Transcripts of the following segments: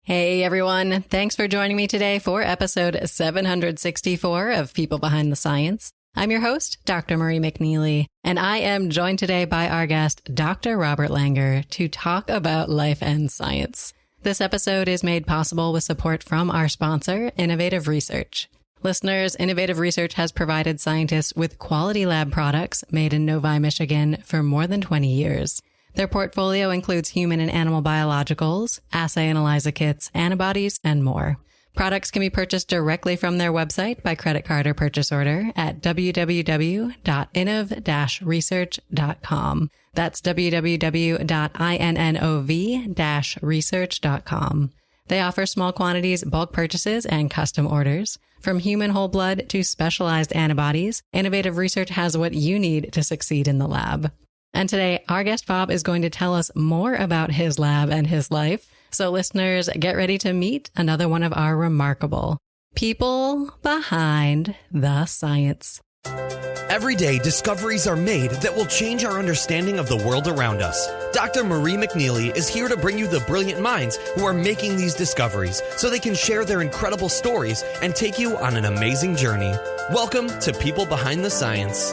Hey everyone, thanks for joining me today for episode 764 of People Behind the Science. I'm your host, Dr. Marie McNeely, and I am joined today by our guest, Dr. Robert Langer, to talk about life and science. This episode is made possible with support from our sponsor, Innovative Research. Listeners, Innovative Research has provided scientists with quality lab products made in Novi, Michigan for more than 20 years. Their portfolio includes human and animal biologicals, assay and ELISA kits, antibodies, and more. Products can be purchased directly from their website by credit card or purchase order at www.innov-research.com. That's www.innov-research.com. They offer small quantities, bulk purchases, and custom orders. From human whole blood to specialized antibodies, Innovative Research has what you need to succeed in the lab. And today, our guest Bob is going to tell us more about his lab and his life. So listeners, get ready to meet another one of our remarkable people behind the science. Every day, discoveries are made that will change our understanding of the world around us. Dr. Marie McNeely is here to bring you the brilliant minds who are making these discoveries so they can share their incredible stories and take you on an amazing journey. Welcome to People Behind the Science.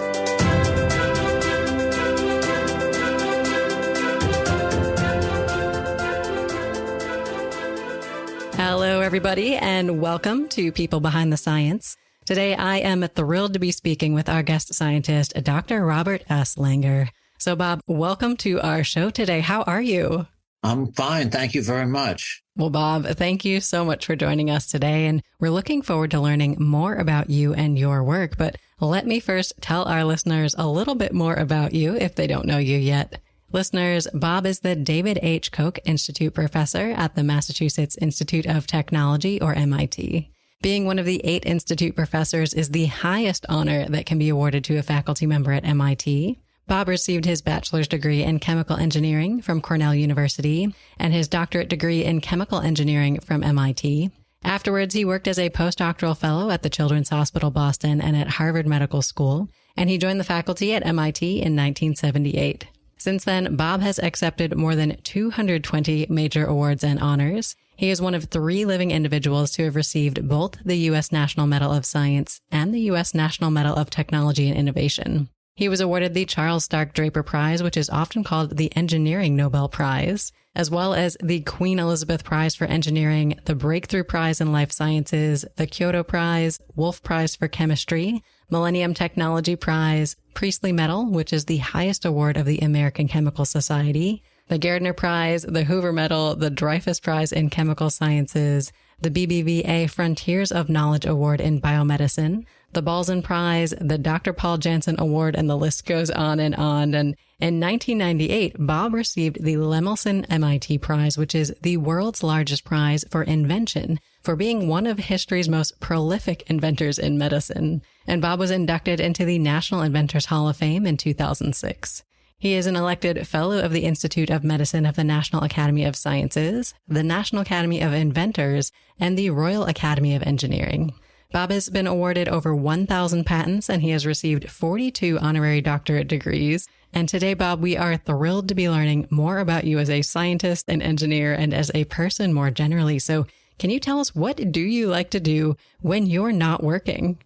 Hello, everybody, and welcome to People Behind the Science. Today, I am thrilled to be speaking with our guest scientist, Dr. Robert S. Langer. So, Bob, welcome to our show today. How are you? I'm fine. Thank you very much. Well, Bob, thank you so much for joining us today, and we're looking forward to learning more about you and your work. But let me first tell our listeners a little bit more about you if they don't know you yet. Listeners, Bob is the David H. Koch Institute Professor at the Massachusetts Institute of Technology, or MIT. Being one of the 8 institute professors is the highest honor that can be awarded to a faculty member at MIT. Bob received his bachelor's degree in chemical engineering from Cornell University and his doctorate degree in chemical engineering from MIT. Afterwards, he worked as a postdoctoral fellow at the Children's Hospital Boston and at Harvard Medical School, and he joined the faculty at MIT in 1978. Since then, Bob has accepted more than 220 major awards and honors. He is one of 3 living individuals to have received both the U.S. National Medal of Science and the U.S. National Medal of Technology and Innovation. He was awarded the Charles Stark Draper Prize, which is often called the Engineering Nobel Prize, as well as the Queen Elizabeth Prize for Engineering, the Breakthrough Prize in Life Sciences, the Kyoto Prize, Wolf Prize for Chemistry, Millennium Technology Prize, Priestley Medal, which is the highest award of the American Chemical Society, the Gairdner Prize, the Hoover Medal, the Dreyfus Prize in Chemical Sciences, the BBVA Frontiers of Knowledge Award in Biomedicine, the Balzan Prize, the Dr. Paul Janssen Award, and the list goes on. And in 1998, Bob received the Lemelson-MIT Prize, which is the world's largest prize for invention, for being one of history's most prolific inventors in medicine. And Bob was inducted into the National Inventors Hall of Fame in 2006. He is an elected Fellow of the Institute of Medicine of the National Academy of Sciences, the National Academy of Inventors, and the Royal Academy of Engineering. Bob has been awarded over 1,000 patents, and he has received 42 honorary doctorate degrees. And today, Bob, we are thrilled to be learning more about you as a scientist, an engineer, and as a person more generally. So can you tell us, what do you like to do when you're not working?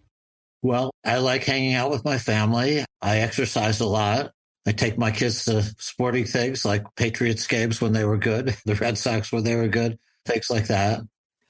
Well, I like hanging out with my family. I exercise a lot. I take my kids to sporting things like Patriots games when they were good, the Red Sox when they were good, things like that.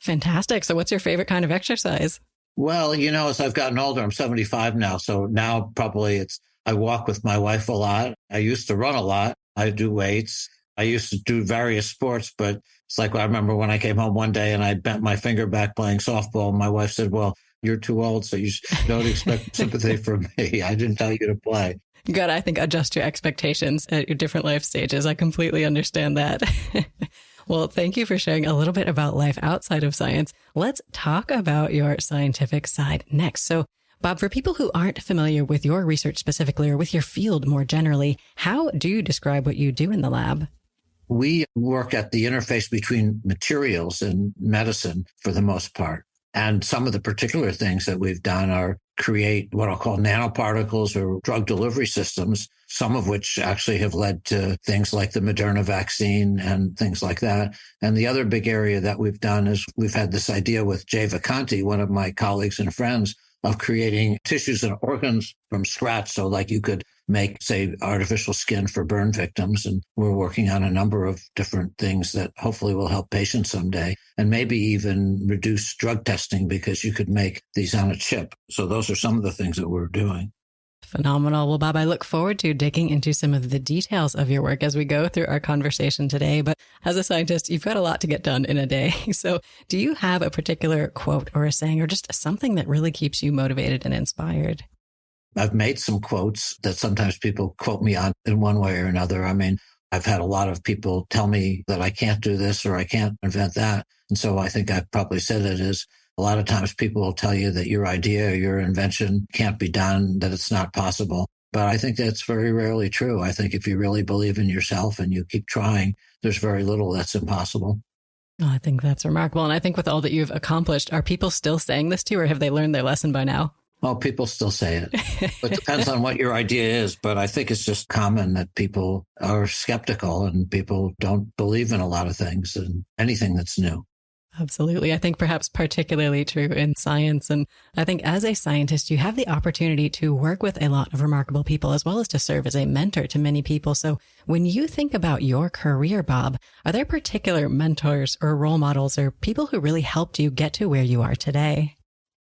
Fantastic. So what's your favorite kind of exercise? Well, as I've gotten older, I'm 75 now. So now probably I walk with my wife a lot. I used to run a lot. I do weights. I used to do various sports, but it's like I remember when I came home one day and I bent my finger back playing softball. And my wife said, well, you're too old, so you don't expect sympathy from me. I didn't tell you to play. You got to, I think, adjust your expectations at your different life stages. I completely understand that. Well, thank you for sharing a little bit about life outside of science. Let's talk about your scientific side next. So, Bob, for people who aren't familiar with your research specifically or with your field more generally, how do you describe what you do in the lab? We work at the interface between materials and medicine for the most part. And some of the particular things that we've done are create what I'll call nanoparticles or drug delivery systems, some of which actually have led to things like the Moderna vaccine and things like that. And the other big area that we've done is we've had this idea with Jay Vacanti, one of my colleagues and friends, of creating tissues and organs from scratch. So like you could make, say, artificial skin for burn victims. And we're working on a number of different things that hopefully will help patients someday, and maybe even reduce drug testing because you could make these on a chip. So those are some of the things that we're doing. Phenomenal. Well, Bob, I look forward to digging into some of the details of your work as we go through our conversation today. But as a scientist, you've got a lot to get done in a day. So do you have a particular quote or a saying or just something that really keeps you motivated and inspired? I've made some quotes that sometimes people quote me on in one way or another. I mean, I've had a lot of people tell me that I can't do this or I can't invent that. And so I think I've probably said it is a lot of times people will tell you that your idea or your invention can't be done, that it's not possible. But I think that's very rarely true. I think if you really believe in yourself and you keep trying, there's very little that's impossible. Oh, I think that's remarkable. And I think with all that you've accomplished, are people still saying this to you or have they learned their lesson by now? Well, people still say it. It depends on what your idea is. But I think it's just common that people are skeptical and people don't believe in a lot of things and anything that's new. Absolutely. I think perhaps particularly true in science. And I think as a scientist, you have the opportunity to work with a lot of remarkable people as well as to serve as a mentor to many people. So when you think about your career, Bob, are there particular mentors or role models or people who really helped you get to where you are today?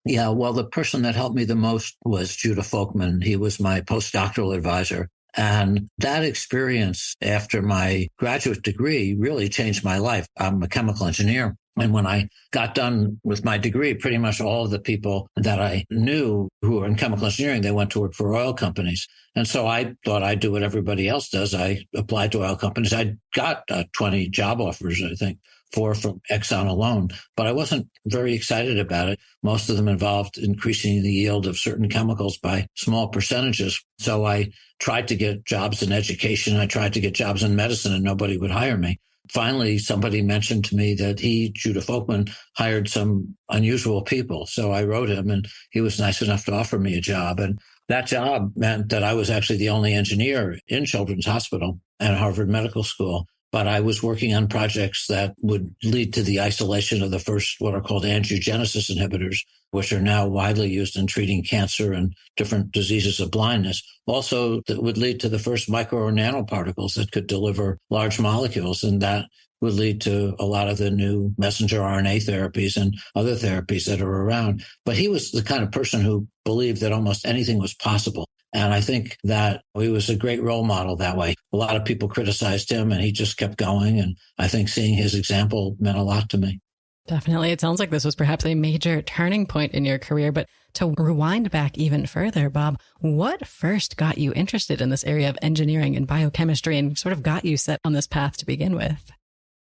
Yeah, well, the person that helped me the most was Judah Folkman. He was my postdoctoral advisor. And that experience after my graduate degree really changed my life. I'm a chemical engineer. And when I got done with my degree, pretty much all of the people that I knew who were in chemical engineering, they went to work for oil companies. And so I thought I'd do what everybody else does. I applied to oil companies. I got 20 job offers, I think, 4 from Exxon alone, but I wasn't very excited about it. Most of them involved increasing the yield of certain chemicals by small percentages. So I tried to get jobs in education. I tried to get jobs in medicine, and nobody would hire me. Finally, somebody mentioned to me that Judah Folkman, hired some unusual people. So I wrote him, and he was nice enough to offer me a job. And that job meant that I was actually the only engineer in Children's Hospital and Harvard Medical School. But I was working on projects that would lead to the isolation of the first what are called angiogenesis inhibitors, which are now widely used in treating cancer and different diseases of blindness. Also, that would lead to the first micro or nanoparticles that could deliver large molecules, and that would lead to a lot of the new messenger RNA therapies and other therapies that are around. But he was the kind of person who believed that almost anything was possible. And I think that he was a great role model that way. A lot of people criticized him, and he just kept going. And I think seeing his example meant a lot to me. Definitely. It sounds like this was perhaps a major turning point in your career. But to rewind back even further, Bob, what first got you interested in this area of engineering and biochemistry and sort of got you set on this path to begin with?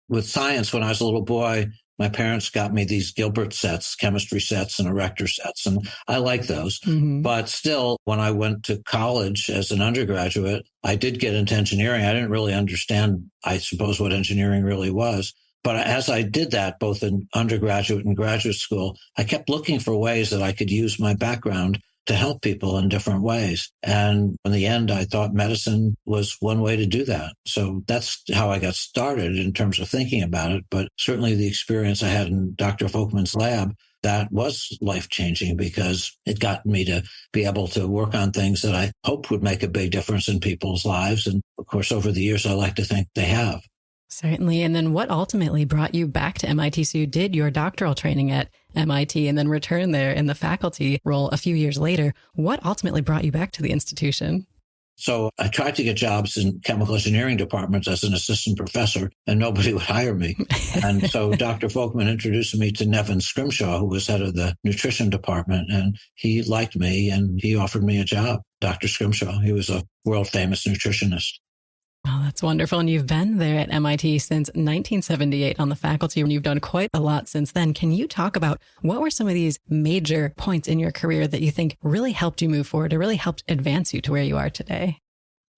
With science, when I was a little boy, my parents got me these Gilbert sets, chemistry sets and erector sets, and I like those. Mm-hmm. But still, when I went to college as an undergraduate, I did get into engineering. I didn't really understand, I suppose, what engineering really was. But as I did that, both in undergraduate and graduate school, I kept looking for ways that I could use my background to help people in different ways. And in the end, I thought medicine was one way to do that. So that's how I got started in terms of thinking about it. But certainly the experience I had in Dr. Folkman's lab, that was life-changing because it got me to be able to work on things that I hoped would make a big difference in people's lives. And of course, over the years, I like to think they have. Certainly. And then what ultimately brought you back to MIT? So you did your doctoral training at MIT and then returned there in the faculty role a few years later. What ultimately brought you back to the institution? So I tried to get jobs in chemical engineering departments as an assistant professor, and nobody would hire me. And so Dr. Folkman introduced me to Nevin Scrimshaw, who was head of the nutrition department, and he liked me and he offered me a job. Dr. Scrimshaw, he was a world-famous nutritionist. Oh, that's wonderful. And you've been there at MIT since 1978 on the faculty, and you've done quite a lot since then. Can you talk about what were some of these major points in your career that you think really helped you move forward or really helped advance you to where you are today?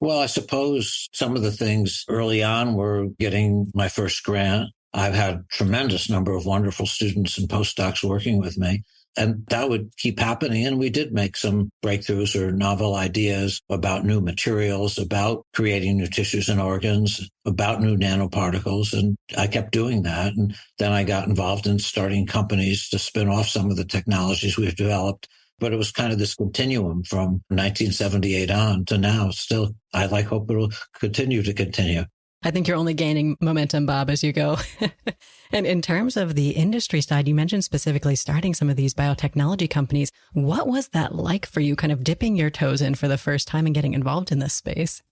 Well, I suppose some of the things early on were getting my first grant. I've had a tremendous number of wonderful students and postdocs working with me. And that would keep happening. And we did make some breakthroughs or novel ideas about new materials, about creating new tissues and organs, about new nanoparticles. And I kept doing that. And then I got involved in starting companies to spin off some of the technologies we've developed. But it was kind of this continuum from 1978 on to now. Still, I hope it'll continue. I think you're only gaining momentum, Bob, as you go. And in terms of the industry side, you mentioned specifically starting some of these biotechnology companies. What was that like for you, kind of dipping your toes in for the first time and getting involved in this space?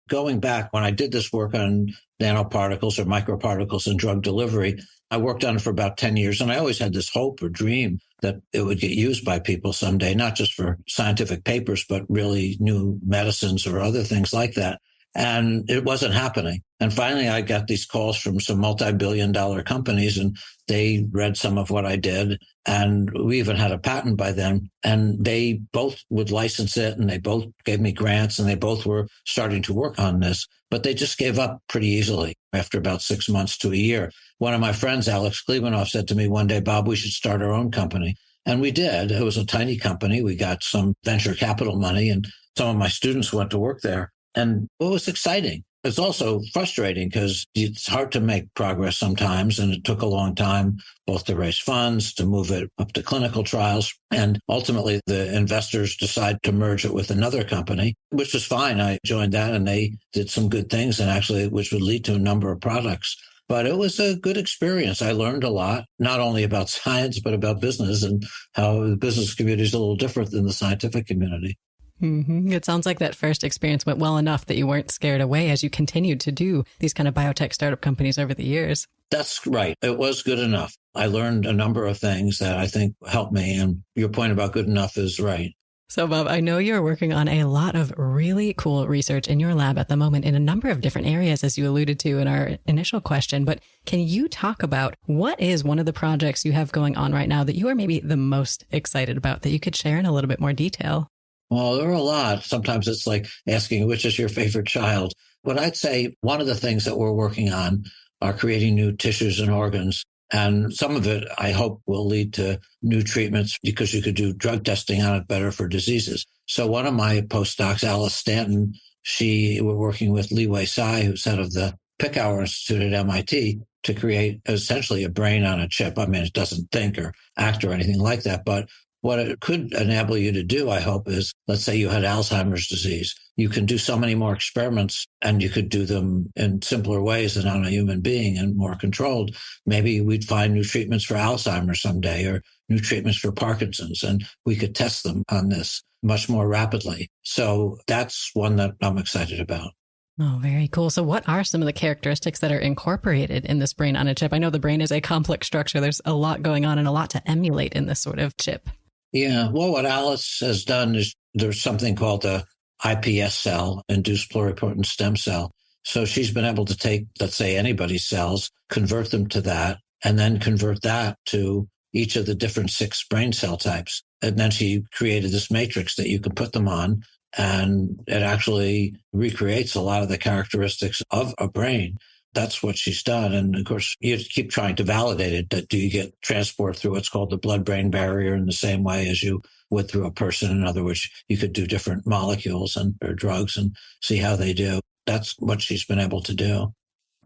Going back, when I did this work on nanoparticles or microparticles and drug delivery, I worked on it for about 10 years. And I always had this hope or dream that it would get used by people someday, not just for scientific papers, but really new medicines or other things like that. And it wasn't happening. And finally, I got these calls from some multi-billion-dollar companies, and they read some of what I did. And we even had a patent by then. And they both would license it, and they both gave me grants, and they both were starting to work on this. But they just gave up pretty easily after about 6 months to a year. One of my friends, Alex Klebanoff, said to me one day, Bob, we should start our own company. And we did. It was a tiny company. We got some venture capital money, and some of my students went to work there. And it was exciting. It's also frustrating because it's hard to make progress sometimes. And it took a long time, both to raise funds, to move it up to clinical trials. And ultimately, the investors decide to merge it with another company, which was fine. I joined that and they did some good things, and actually, which would lead to a number of products. But it was a good experience. I learned a lot, not only about science, but about business and how the business community is a little different than the scientific community. Mm-hmm. It sounds like that first experience went well enough that you weren't scared away as you continued to do these kind of biotech startup companies over the years. That's right. It was good enough. I learned a number of things that I think helped me. And your point about good enough is right. So, Bob, I know you're working on a lot of really cool research in your lab at the moment in a number of different areas, as you alluded to in our initial question. But can you talk about what is one of the projects you have going on right now that you are maybe the most excited about that you could share in a little bit more detail? Well, there are a lot. Sometimes it's like asking, which is your favorite child? But I'd say one of the things that we're working on are creating new tissues and organs. And some of it, I hope, will lead to new treatments because you could do drug testing on it better for diseases. So one of my postdocs, Alice Stanton, we're working with Li Wei Sai, who's head of the Picower Institute at MIT, to create essentially a brain on a chip. I mean, it doesn't think or act or anything like that, but what it could enable you to do, I hope, is, let's say you had Alzheimer's disease. You can do so many more experiments, and you could do them in simpler ways than on a human being and more controlled. Maybe we'd find new treatments for Alzheimer's someday or new treatments for Parkinson's, and we could test them on this much more rapidly. So that's one that I'm excited about. Oh, very cool. So what are some of the characteristics that are incorporated in this brain on a chip? I know the brain is a complex structure. There's a lot going on and a lot to emulate in this sort of chip. Yeah. Well, what Alice has done is there's something called the iPS cell, induced pluripotent stem cell. So she's been able to take, let's say, anybody's cells, convert them to that, and then convert that to each of the different 6 brain cell types. And then she created this matrix that you can put them on, and it actually recreates a lot of the characteristics of a brain. That's what she's done. And of course, you keep trying to validate it. That do you get transport through what's called the blood-brain barrier in the same way as you would through a person? In other words, you could do different molecules or drugs and see how they do. That's what she's been able to do.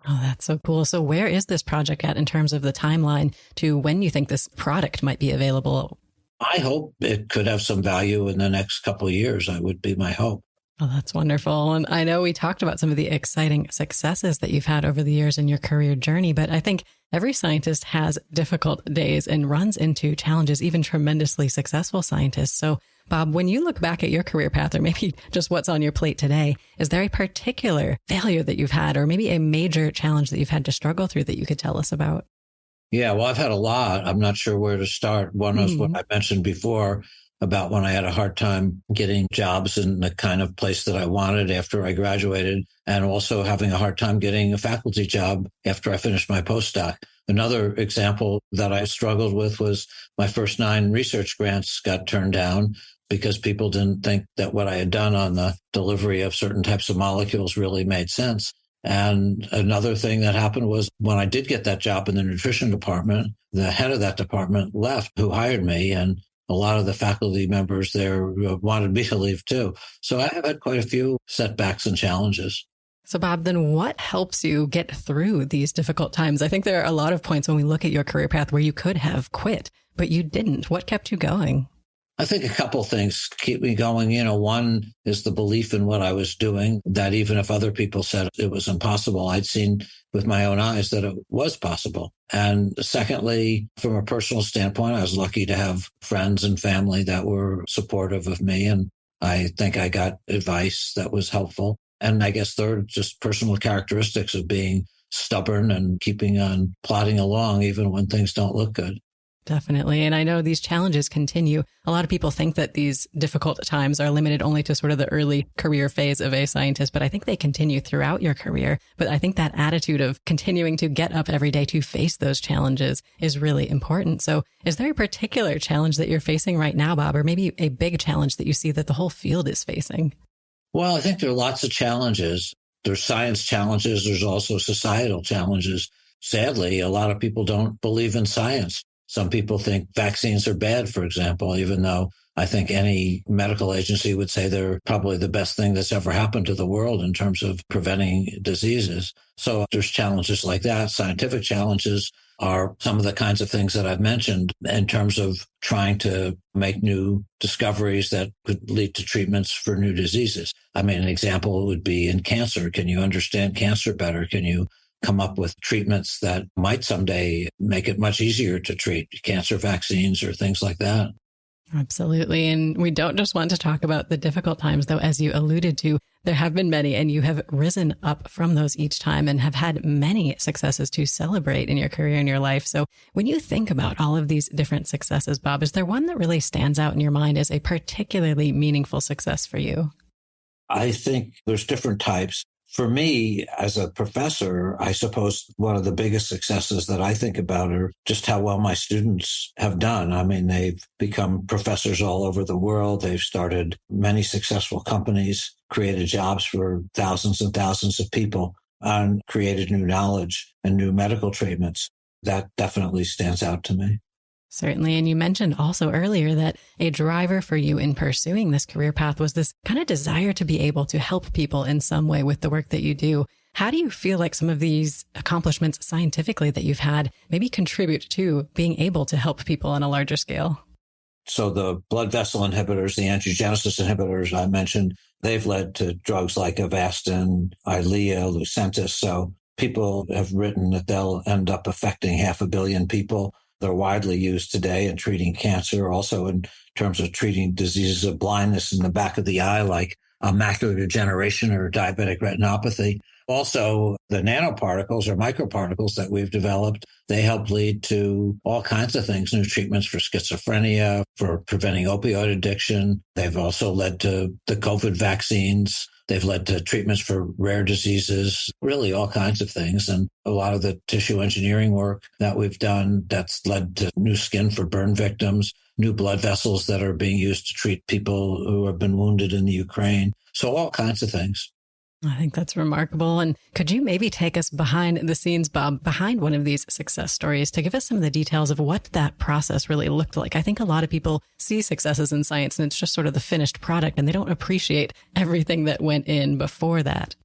Oh, that's so cool. So where is this project at in terms of the timeline to when you think this product might be available? I hope it could have some value in the next couple of years. That would be my hope. Oh, that's wonderful. And I know we talked about some of the exciting successes that you've had over the years in your career journey, but I think every scientist has difficult days and runs into challenges, even tremendously successful scientists. So, Bob, when you look back at your career path, or maybe just what's on your plate today, is there a particular failure that you've had, or maybe a major challenge that you've had to struggle through that you could tell us about? Yeah, well, I've had a lot. I'm not sure where to start. One was what I mentioned before about when I had a hard time getting jobs in the kind of place that I wanted after I graduated, and also having a hard time getting a faculty job after I finished my postdoc. Another example that I struggled with was my first 9 research grants got turned down because people didn't think that what I had done on the delivery of certain types of molecules really made sense. And another thing that happened was when I did get that job in the nutrition department, the head of that department left, who hired me, and a lot of the faculty members there wanted me to leave too. So I have had quite a few setbacks and challenges. So Bob, then what helps you get through these difficult times? I think there are a lot of points when we look at your career path where you could have quit, but you didn't. What kept you going? I think a couple of things keep me going. One is the belief in what I was doing, that even if other people said it was impossible, I'd seen with my own eyes that it was possible. And secondly, from a personal standpoint, I was lucky to have friends and family that were supportive of me. And I think I got advice that was helpful. And I guess third, just personal characteristics of being stubborn and keeping on plodding along, even when things don't look good. Definitely. And I know these challenges continue. A lot of people think that these difficult times are limited only to sort of the early career phase of a scientist, but I think they continue throughout your career. But I think that attitude of continuing to get up every day to face those challenges is really important. So is there a particular challenge that you're facing right now, Bob, or maybe a big challenge that you see that the whole field is facing? Well, I think there are lots of challenges. There's science challenges. There's also societal challenges. Sadly, a lot of people don't believe in science. Some people think vaccines are bad, for example, even though I think any medical agency would say they're probably the best thing that's ever happened to the world in terms of preventing diseases. So there's challenges like that. Scientific challenges are some of the kinds of things that I've mentioned in terms of trying to make new discoveries that could lead to treatments for new diseases. I mean, an example would be in cancer. Can you understand cancer better? Can you come up with treatments that might someday make it much easier to treat cancer vaccines or things like that? Absolutely. And we don't just want to talk about the difficult times, though, as you alluded to, there have been many, and you have risen up from those each time and have had many successes to celebrate in your career and your life. So when you think about all of these different successes, Bob, is there one that really stands out in your mind as a particularly meaningful success for you? I think there's different types. For me, as a professor, I suppose one of the biggest successes that I think about are just how well my students have done. I mean, they've become professors all over the world. They've started many successful companies, created jobs for thousands and thousands of people, and created new knowledge and new medical treatments. That definitely stands out to me. Certainly. And you mentioned also earlier that a driver for you in pursuing this career path was this kind of desire to be able to help people in some way with the work that you do. How do you feel like some of these accomplishments scientifically that you've had maybe contribute to being able to help people on a larger scale? So the blood vessel inhibitors, the angiogenesis inhibitors I mentioned, they've led to drugs like Avastin, Eylea, Lucentis. So people have written that they'll end up affecting 500 million people. They're widely used today in treating cancer, also in terms of treating diseases of blindness in the back of the eye, like macular degeneration or diabetic retinopathy. Also, the nanoparticles or microparticles that we've developed, they help lead to all kinds of things, new treatments for schizophrenia, for preventing opioid addiction. They've also led to the COVID vaccines. They've led to treatments for rare diseases, really all kinds of things. And a lot of the tissue engineering work that we've done, that's led to new skin for burn victims, new blood vessels that are being used to treat people who have been wounded in the Ukraine. So all kinds of things. I think that's remarkable. And could you maybe take us behind the scenes, Bob, behind one of these success stories to give us some of the details of what that process really looked like? I think a lot of people see successes in science and it's just sort of the finished product and they don't appreciate everything that went in before that.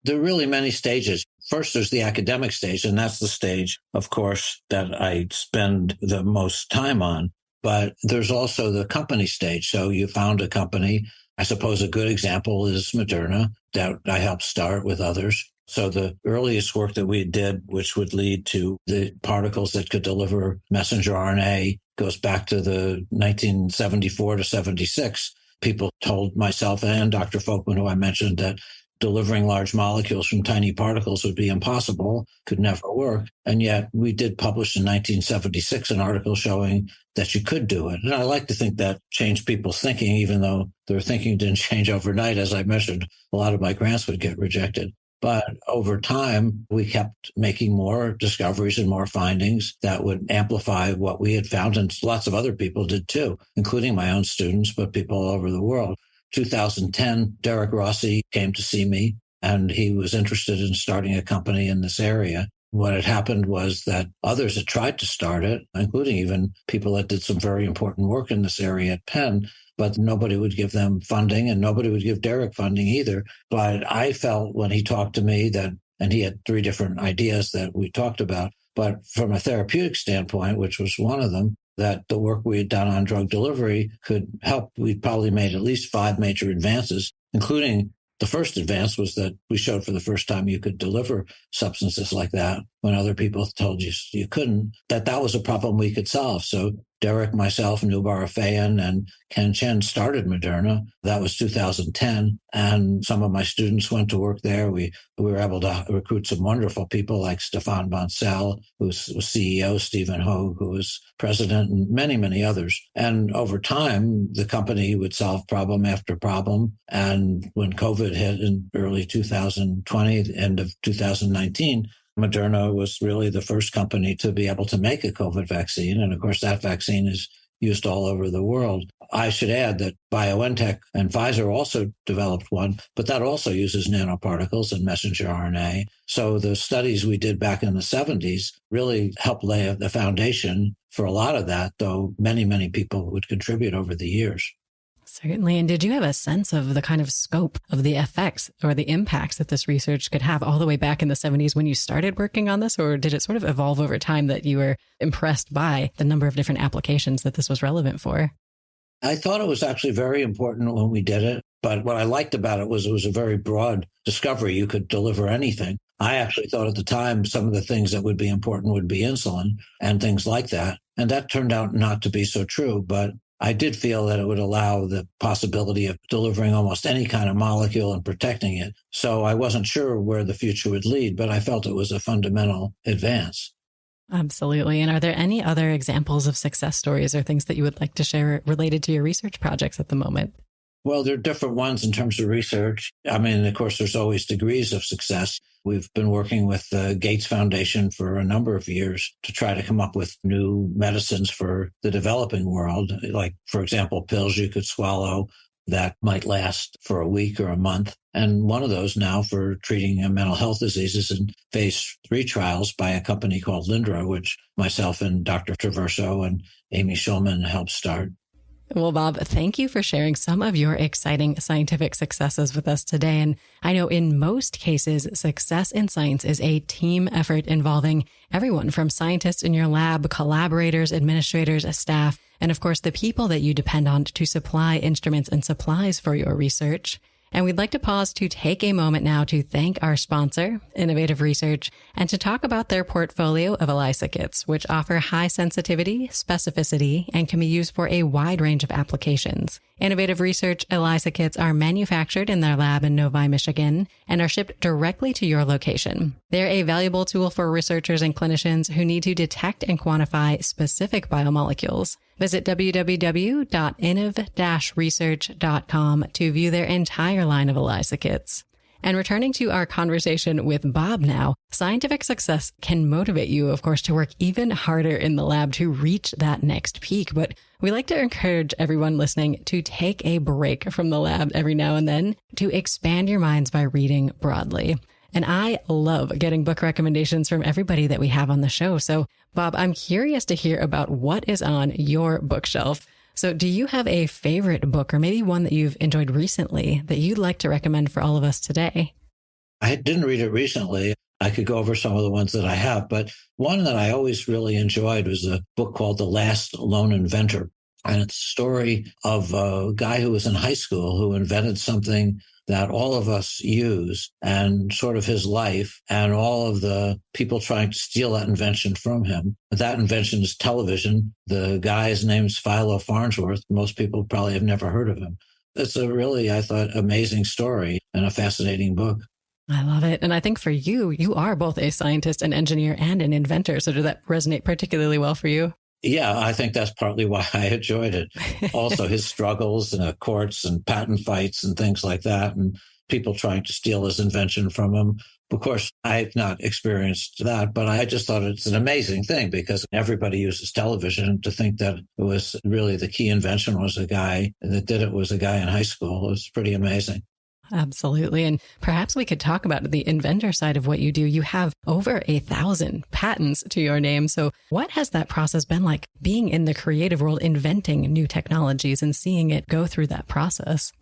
There are really many stages. First, there's the academic stage, and that's the stage, of course, that I spend the most time on. But there's also the company stage. So you found a company. I suppose a good example is Moderna that I helped start with others. So the earliest work that we did, which would lead to the particles that could deliver messenger RNA, goes back to the 1974 to 76. People told myself and Dr. Folkman, who I mentioned, that delivering large molecules from tiny particles would be impossible, could never work. And yet we did publish in 1976 an article showing that you could do it. And I like to think that changed people's thinking, even though their thinking didn't change overnight. As I mentioned, a lot of my grants would get rejected. But over time, we kept making more discoveries and more findings that would amplify what we had found. And lots of other people did too, including my own students, but people all over the world. 2010, Derek Rossi came to see me and he was interested in starting a company in this area. What had happened was that others had tried to start it, including even people that did some very important work in this area at Penn, but nobody would give them funding and nobody would give Derek funding either. But I felt when he talked to me that, and he had 3 different ideas that we talked about, but from a therapeutic standpoint, which was one of them, that the work we had done on drug delivery could help. We'd probably made at least 5 major advances, including the first advance was that we showed for the first time you could deliver substances like that when other people told you couldn't, that was a problem we could solve. So Derek, myself, Nubar Afeyan, and Ken Chen started Moderna. That was 2010. And some of my students went to work there. We were able to recruit some wonderful people like Stefan Bancel, who was CEO, Stephen Hogue, who was president, and many, many others. And over time, the company would solve problem after problem. And when COVID hit in early 2020, the end of 2019, Moderna was really the first company to be able to make a COVID vaccine. And of course, that vaccine is used all over the world. I should add that BioNTech and Pfizer also developed one, but that also uses nanoparticles and messenger RNA. So the studies we did back in the 70s really helped lay the foundation for a lot of that, though many, many people would contribute over the years. Certainly. And did you have a sense of the kind of scope of the effects or the impacts that this research could have all the way back in the 70s when you started working on this? Or did it sort of evolve over time that you were impressed by the number of different applications that this was relevant for? I thought it was actually very important when we did it. But what I liked about it was a very broad discovery. You could deliver anything. I actually thought at the time some of the things that would be important would be insulin and things like that. And that turned out not to be so true. But I did feel that it would allow the possibility of delivering almost any kind of molecule and protecting it. So I wasn't sure where the future would lead, but I felt it was a fundamental advance. Absolutely. And are there any other examples of success stories or things that you would like to share related to your research projects at the moment? Well, there are different ones in terms of research. I mean, of course, there's always degrees of success. We've been working with the Gates Foundation for a number of years to try to come up with new medicines for the developing world. Like, for example, pills you could swallow that might last for a week or a month. And one of those now for treating mental health diseases in phase 3 trials by a company called Lindra, which myself and Dr. Traverso and Amy Schulman helped start. Well, Bob, thank you for sharing some of your exciting scientific successes with us today. And I know in most cases, success in science is a team effort involving everyone from scientists in your lab, collaborators, administrators, staff, and of course, the people that you depend on to supply instruments and supplies for your research. And we'd like to pause to take a moment now to thank our sponsor, Innovative Research, and to talk about their portfolio of ELISA kits, which offer high sensitivity, specificity, and can be used for a wide range of applications. Innovative Research ELISA kits are manufactured in their lab in Novi, Michigan, and are shipped directly to your location. They're a valuable tool for researchers and clinicians who need to detect and quantify specific biomolecules. Visit www.innov-research.com to view their entire line of ELISA kits. And returning to our conversation with Bob now, scientific success can motivate you, of course, to work even harder in the lab to reach that next peak. But we like to encourage everyone listening to take a break from the lab every now and then to expand your minds by reading broadly. And I love getting book recommendations from everybody that we have on the show. So, Bob, I'm curious to hear about what is on your bookshelf. So do you have a favorite book or maybe one that you've enjoyed recently that you'd like to recommend for all of us today? I didn't read it recently. I could go over some of the ones that I have, but one that I always really enjoyed was a book called The Last Lone Inventor. And it's a story of a guy who was in high school who invented something that all of us use, and sort of his life and all of the people trying to steal that invention from him. That invention is television. The guy's name's Philo Farnsworth. Most people probably have never heard of him. It's a really, I thought, amazing story and a fascinating book. I love it. And I think for you, you are both a scientist, an engineer, and an inventor. So did that resonate particularly well for you? Yeah, I think that's partly why I enjoyed it. Also, his struggles in courts and patent fights and things like that, and people trying to steal his invention from him. Of course, I've not experienced that, but I just thought it's an amazing thing because everybody uses television. To think that it was really the key invention was a guy that did it was a guy in high school. It was pretty amazing. Absolutely. And perhaps we could talk about the inventor side of what you do. You have over 1,000 patents to your name. So what has that process been like, being in the creative world, inventing new technologies and seeing it go through that process?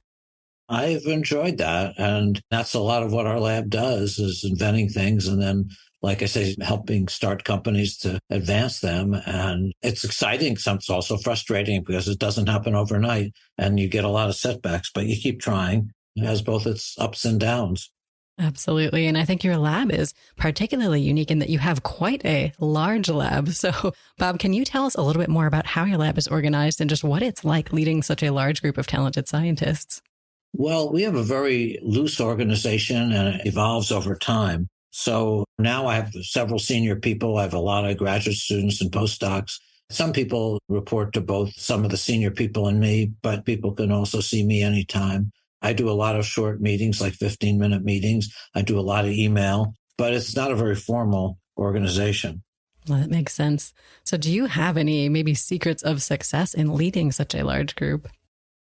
I've enjoyed that. And that's a lot of what our lab does, is inventing things and then, like I say, helping start companies to advance them. And it's exciting. It's also frustrating because it doesn't happen overnight and you get a lot of setbacks, but you keep trying. It has both its ups and downs. Absolutely. And I think your lab is particularly unique in that you have quite a large lab. So, Bob, can you tell us a little bit more about how your lab is organized and just what it's like leading such a large group of talented scientists? Well, we have a very loose organization and it evolves over time. So now I have several senior people. I have a lot of graduate students and postdocs. Some people report to both some of the senior people and me, but people can also see me anytime. I do a lot of short meetings, like 15-minute meetings. I do a lot of email, but it's not a very formal organization. Well, that makes sense. So do you have any maybe secrets of success in leading such a large group?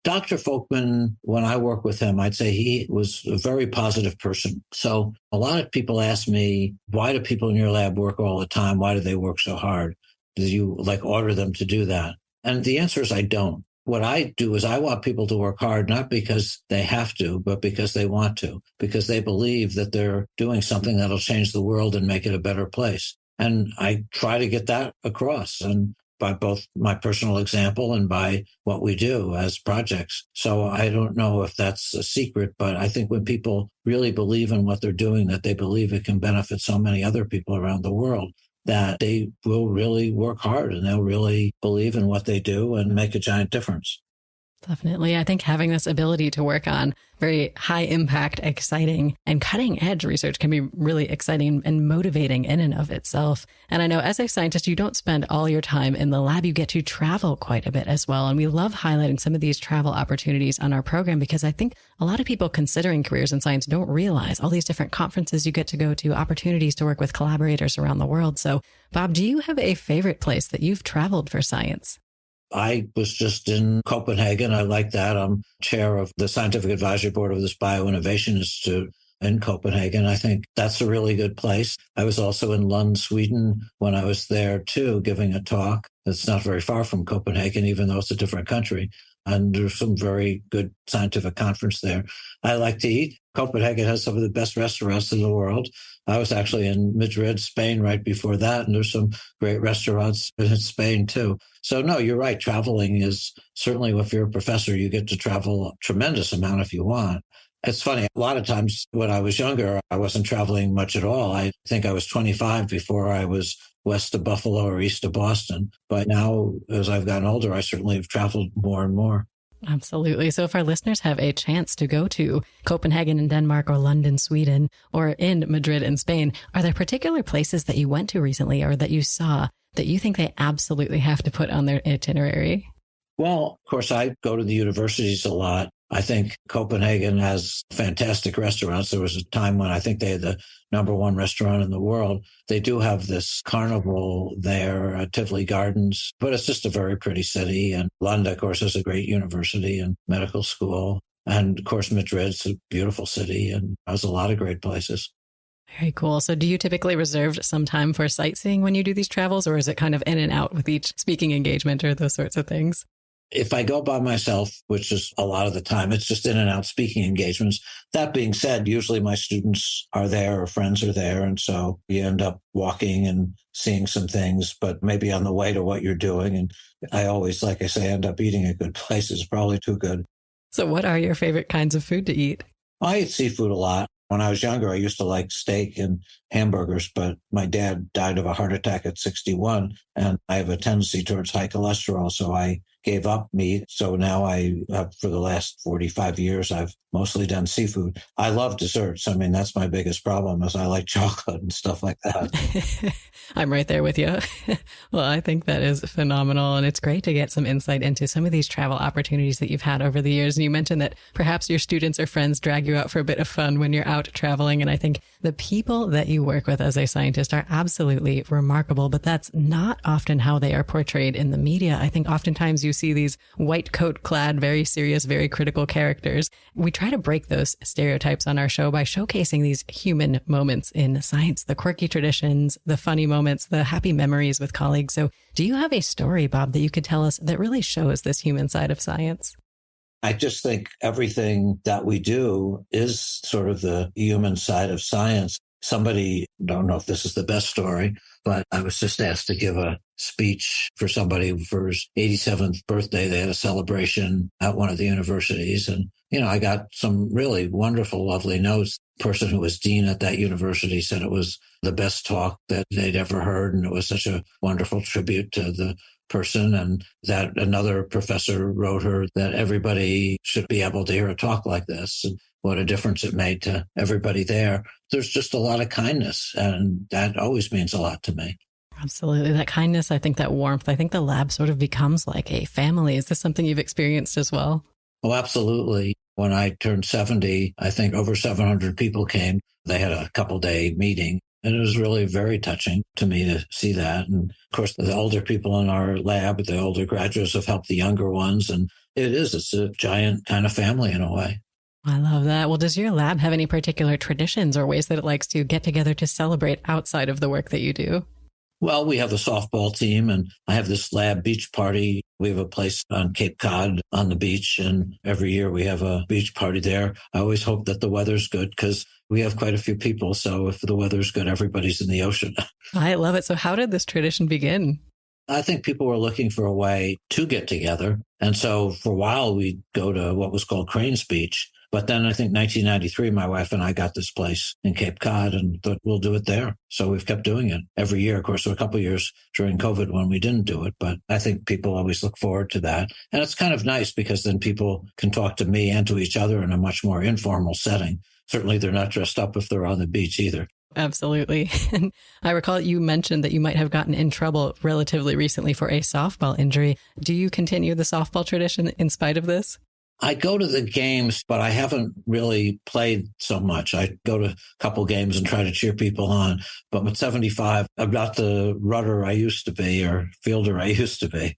Dr. Folkman, when I work with him, I'd say he was a very positive person. So a lot of people ask me, why do people in your lab work all the time? Why do they work so hard? Do you order them to do that? And the answer is I don't. What I do is I want people to work hard, not because they have to, but because they want to, because they believe that they're doing something that'll change the world and make it a better place. And I try to get that across, and by both my personal example and by what we do as projects. So I don't know if that's a secret, but I think when people really believe in what they're doing, that they believe it can benefit so many other people around the world, that they will really work hard and they'll really believe in what they do and make a giant difference. Definitely. I think having this ability to work on very high impact, exciting, and cutting edge research can be really exciting and motivating in and of itself. And I know as a scientist, you don't spend all your time in the lab. You get to travel quite a bit as well. And we love highlighting some of these travel opportunities on our program because I think a lot of people considering careers in science don't realize all these different conferences you get to go to, opportunities to work with collaborators around the world. So, Bob, do you have a favorite place that you've traveled for science? I was just in Copenhagen. I like that. I'm chair of the scientific advisory board of this Bioinnovation Institute in Copenhagen. I think that's a really good place. I was also in Lund, Sweden when I was there too, giving a talk. It's not very far from Copenhagen, even though it's a different country. And there's some very good scientific conference there. I like to eat. Copenhagen has some of the best restaurants in the world. I was actually in Madrid, Spain, right before that, and there's some great restaurants in Spain too. So no, you're right. Traveling is certainly, if you're a professor, you get to travel a tremendous amount if you want. It's funny. A lot of times when I was younger, I wasn't traveling much at all. I think I was 25 before I was west of Buffalo or east of Boston. But now, as I've gotten older, I certainly have traveled more and more. Absolutely. So if our listeners have a chance to go to Copenhagen in Denmark or London, Sweden, or in Madrid in Spain, are there particular places that you went to recently or that you saw that you think they absolutely have to put on their itinerary? Well, of course, I go to the universities a lot. I think Copenhagen has fantastic restaurants. There was a time when I think they had the #1 restaurant in the world. They do have this carnival there at Tivoli Gardens, but it's just a very pretty city. And London, of course, is a great university and medical school. And of course, Madrid's a beautiful city and has a lot of great places. Very cool. So do you typically reserve some time for sightseeing when you do these travels, or is it kind of in and out with each speaking engagement or those sorts of things? If I go by myself, which is a lot of the time, it's just in and out speaking engagements. That being said, usually my students are there or friends are there. And so you end up walking and seeing some things, but maybe on the way to what you're doing. And I always, like I say, end up eating at good places, probably too good. So what are your favorite kinds of food to eat? I eat seafood a lot. When I was younger, I used to like steak and hamburgers, but my dad died of a heart attack at 61, and I have a tendency towards high cholesterol, so I gave up meat. So now for the last 45 years, I've mostly done seafood. I love desserts. I mean, that's my biggest problem is I like chocolate and stuff like that. I'm right there with you. Well, I think that is phenomenal. And it's great to get some insight into some of these travel opportunities that you've had over the years. And you mentioned that perhaps your students or friends drag you out for a bit of fun when you're out traveling. And I think the people that you work with as a scientist are absolutely remarkable, but that's not often how they are portrayed in the media. I think oftentimes you see these white coat clad, very serious, very critical characters. We try to break those stereotypes on our show by showcasing these human moments in science, the quirky traditions, the funny moments, the happy memories with colleagues. So do you have a story, Bob, that you could tell us that really shows this human side of science? I just think everything that we do is sort of the human side of science. Somebody, don't know if this is the best story, but I was just asked to give a speech for somebody for his 87th birthday. They had a celebration at one of the universities. And, I got some really wonderful, lovely notes. The person who was dean at that university said it was the best talk that they'd ever heard. And it was such a wonderful tribute to the person, and that another professor wrote her that everybody should be able to hear a talk like this, and what a difference it made to everybody there. There's just a lot of kindness, and that always means a lot to me. Absolutely. That kindness, I think that warmth, I think the lab sort of becomes like a family. Is this something you've experienced as well? Oh, absolutely. When I turned 70, I think over 700 people came. They had a couple-day meeting. And it was really very touching to me to see that. And of course, the older people in our lab, the older graduates have helped the younger ones. And it's a giant kind of family in a way. I love that. Well, does your lab have any particular traditions or ways that it likes to get together to celebrate outside of the work that you do? Well, we have a softball team, and I have this lab beach party. We have a place on Cape Cod on the beach, and every year we have a beach party there. I always hope that the weather's good because we have quite a few people. So if the weather's good, everybody's in the ocean. I love it. So how did this tradition begin? I think people were looking for a way to get together. And so for a while, we'd go to what was called Crane's Beach. But then I think 1993, my wife and I got this place in Cape Cod and thought we'll do it there. So we've kept doing it every year. Of course, there were a couple of years during COVID when we didn't do it, but I think people always look forward to that. And it's kind of nice because then people can talk to me and to each other in a much more informal setting. Certainly, they're not dressed up if they're on the beach either. Absolutely. And I recall you mentioned that you might have gotten in trouble relatively recently for a softball injury. Do you continue the softball tradition in spite of this? I go to the games, but I haven't really played so much. I go to a couple games and try to cheer people on. But with 75, I'm not the rudder I used to be or fielder I used to be.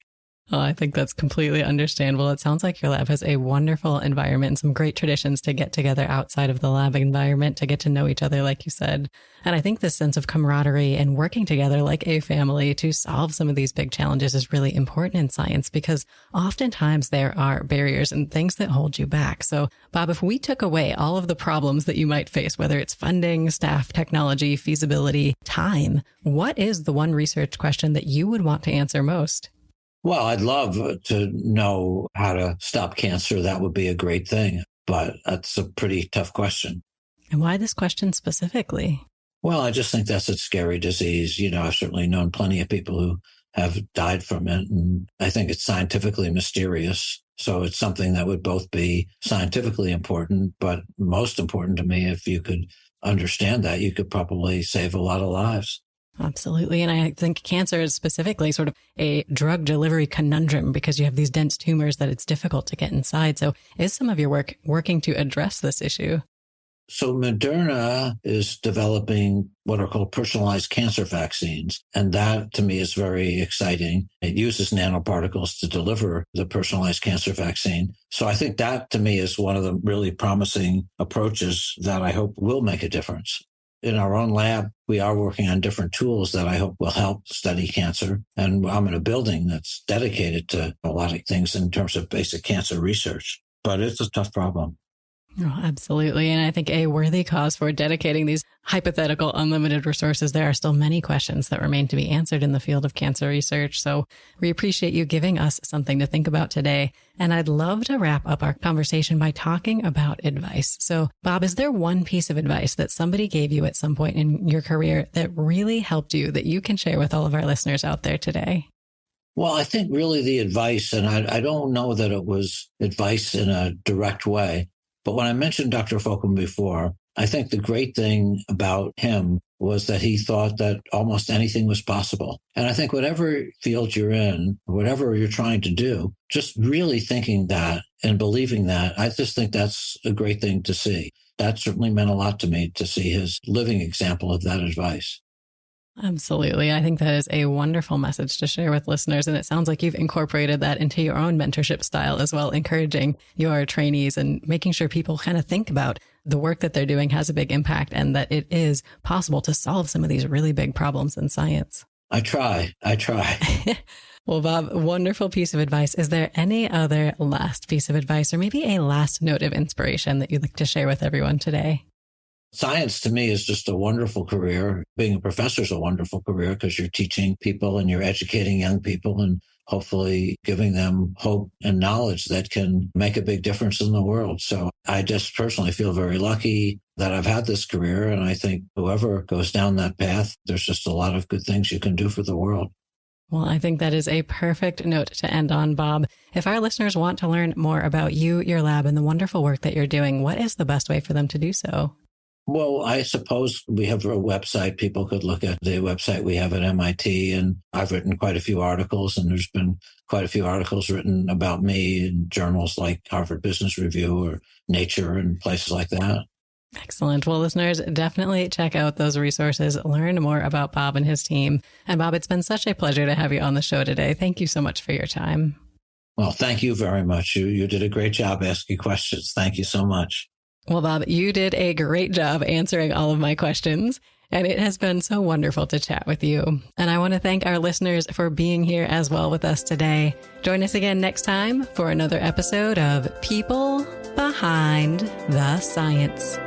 Oh, I think that's completely understandable. It sounds like your lab has a wonderful environment and some great traditions to get together outside of the lab environment, to get to know each other, like you said. And I think this sense of camaraderie and working together like a family to solve some of these big challenges is really important in science because oftentimes there are barriers and things that hold you back. So, Bob, if we took away all of the problems that you might face, whether it's funding, staff, technology, feasibility, time, what is the one research question that you would want to answer most? Well, I'd love to know how to stop cancer. That would be a great thing, but that's a pretty tough question. And why this question specifically? Well, I just think that's a scary disease. I've certainly known plenty of people who have died from it, and I think it's scientifically mysterious. So it's something that would both be scientifically important, but most important to me, if you could understand that, you could probably save a lot of lives. Absolutely. And I think cancer is specifically sort of a drug delivery conundrum because you have these dense tumors that it's difficult to get inside. So is some of your work working to address this issue? So Moderna is developing what are called personalized cancer vaccines. And that to me is very exciting. It uses nanoparticles to deliver the personalized cancer vaccine. So I think that to me is one of the really promising approaches that I hope will make a difference. In our own lab, we are working on different tools that I hope will help study cancer. And I'm in a building that's dedicated to a lot of things in terms of basic cancer research. But it's a tough problem. Oh, absolutely. And I think a worthy cause for dedicating these hypothetical unlimited resources. There are still many questions that remain to be answered in the field of cancer research. So we appreciate you giving us something to think about today. And I'd love to wrap up our conversation by talking about advice. So Bob, is there one piece of advice that somebody gave you at some point in your career that really helped you that you can share with all of our listeners out there today? Well, I think really the advice, and I don't know that it was advice in a direct way, but when I mentioned Dr. Folkham before, I think the great thing about him was that he thought that almost anything was possible. And I think whatever field you're in, whatever you're trying to do, just really thinking that and believing that, I just think that's a great thing to see. That certainly meant a lot to me to see his living example of that advice. Absolutely. I think that is a wonderful message to share with listeners. And it sounds like you've incorporated that into your own mentorship style as well, encouraging your trainees and making sure people kind of think about the work that they're doing has a big impact and that it is possible to solve some of these really big problems in science. I try. Well, Bob, wonderful piece of advice. Is there any other last piece of advice or maybe a last note of inspiration that you'd like to share with everyone today? Science to me is just a wonderful career. Being a professor is a wonderful career because you're teaching people and you're educating young people and hopefully giving them hope and knowledge that can make a big difference in the world. So I just personally feel very lucky that I've had this career. And I think whoever goes down that path, there's just a lot of good things you can do for the world. Well, I think that is a perfect note to end on, Bob. If our listeners want to learn more about you, your lab, and the wonderful work that you're doing, what is the best way for them to do so? Well, I suppose we have a website. People could look at the website we have at MIT, and I've written quite a few articles, and there's been quite a few articles written about me in journals like Harvard Business Review or Nature and places like that. Excellent. Well, listeners, definitely check out those resources, learn more about Bob and his team. And Bob, it's been such a pleasure to have you on the show today. Thank you so much for your time. Well, thank you very much. You did a great job asking questions. Thank you so much. Well, Bob, you did a great job answering all of my questions, and it has been so wonderful to chat with you. And I want to thank our listeners for being here as well with us today. Join us again next time for another episode of People Behind the Science.